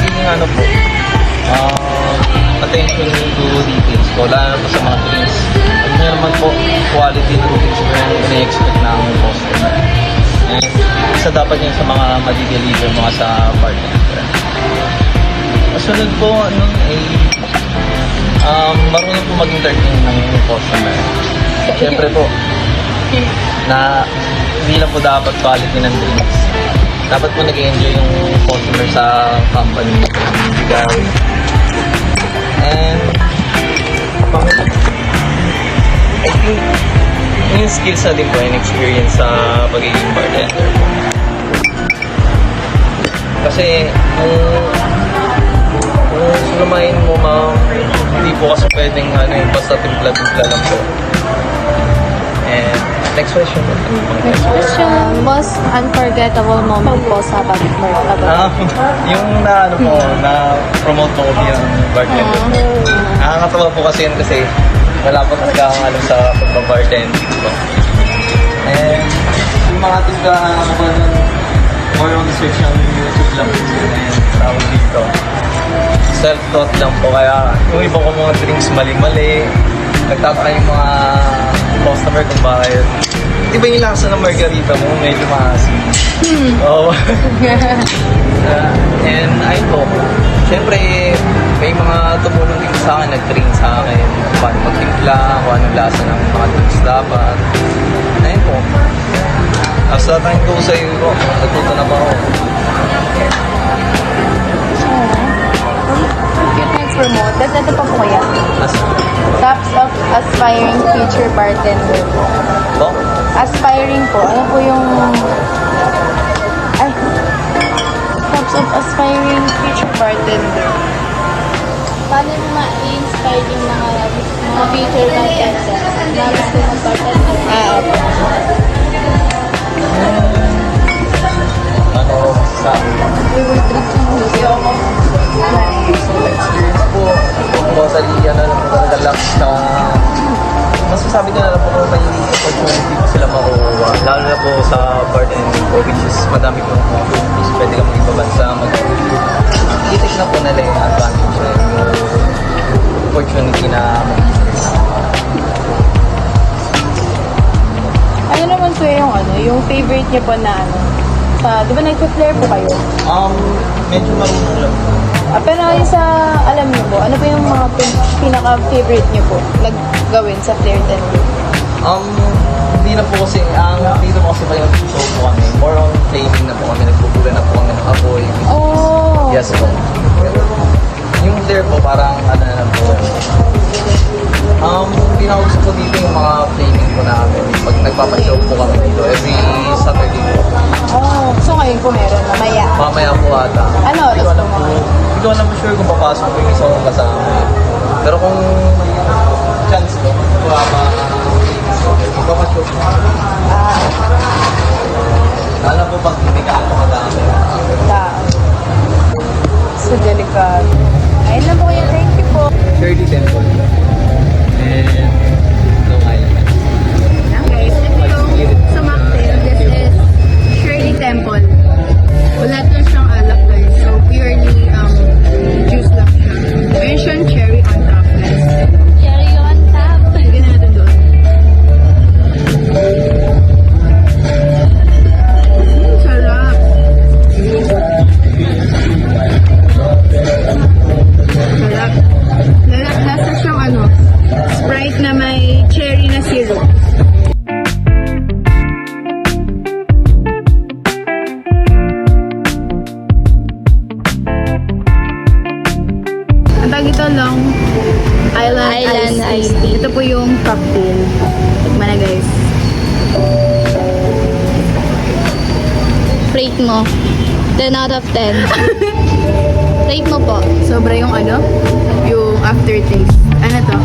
magiging ano po, attention to details po, lalo po sa mga drinks. Ano nyo naman po, quality ng drinks po yung ina-expect ng customer. And isa dapat yun sa mga madideliver mga sa bartender. Kasunod po, marunong po mag-entertain ng customer. Siyempre po, na hindi lang po dapat quality ng drinks. Dapat po nag-enjoy yung customer sa company na pinibigay. And I think yung skills na din po and experience sa pagiging bartender po. Kasi kung sulumain mo ma'am, hindi po kasi pwedeng yung basta timpla-timpla lang po. And next question po. Next question, most unforgettable moment po sa pag-bartender? Yung na-promote po ko yung bartender. Nakakatawa po kasi yun kasi wala po talaga akong alam sa pag-bartending po. And yung mga tingkahan ako po nun, more on search ng YouTube lang po. And tawag dito, self-taught lang po. Kaya yung iba ko mga drinks mali-mali, nagtataka yung mga customer kung bakit. Iba yung lasa ng margarita mo, medyo maasim. Oh. And ayun po, syempre may mga tumulong din sa akin, nag-train sa akin kung paano magtimpla, kung anong lasa ng mga drinks dapat. Ayun po. Sa time ko sa iyo po, natuto na ba ako? Next promote, ito pa po kaya? Tops of aspiring future bartender po. Po? Aspiring po, ano po yung... Tops of aspiring future bartender. Paano mo ma-inspire yung mga future contestants na gusto mag-bartender? Opo. Ano sa experience po, totally relax na masasabi ko na lang po kung may opportunity po sila makuha, lalo na po sa bartending po, which is madami po opportunities, pwede ka mag-ibang bansa, i-take na po nila yung advantage na yung opportunity na mag-business. Ano naman po yung favorite niyo po na di ba nag-flare po kayo? Medyo marunong lang. Pero yung sa, alam niyo po, ano po yung mga pinaka-favorite niyo po naggawin sa flare tender? Hindi na po kasi, dito po kasi kayo show po kami. More on flaming na po kami, nagpupula na po kami ng apoy. Oh! Yes po. Yung flare po, parang na po. Pinakagusto ko dito yung mga flaming po namin. Pag nagpapashow po kami dito, every Saturday po. Oh, so ngayon po meron, mamaya. Mamaya po ata. Ano oras po mga? Hindi ko alam sure kung papasok ko yung isang kasama. Pero kung may chance ko, magpapashow po. Alam po pag hindi ka ako madami. So delikado. Ayun lang po kuya, thank you po. Shirley Temple. And Long Island. Guys, ito yung sa mocktail. This is Shirley Temple. Wala doon siyang alak guys. So purely juice lang siya. Meron siyang cherry on top guys. Cherry on top. Lagyan natin doon. Sarap. Sarap. Lasa siyang Sprite na may cherry na syrup. Ang tawag ito Long Island Iced Tea. Ito po yung cocktail. Tikman na guys. Rate mo. 10 out of 10. Rate mo po. Sobra yung yung aftertaste. Ano to?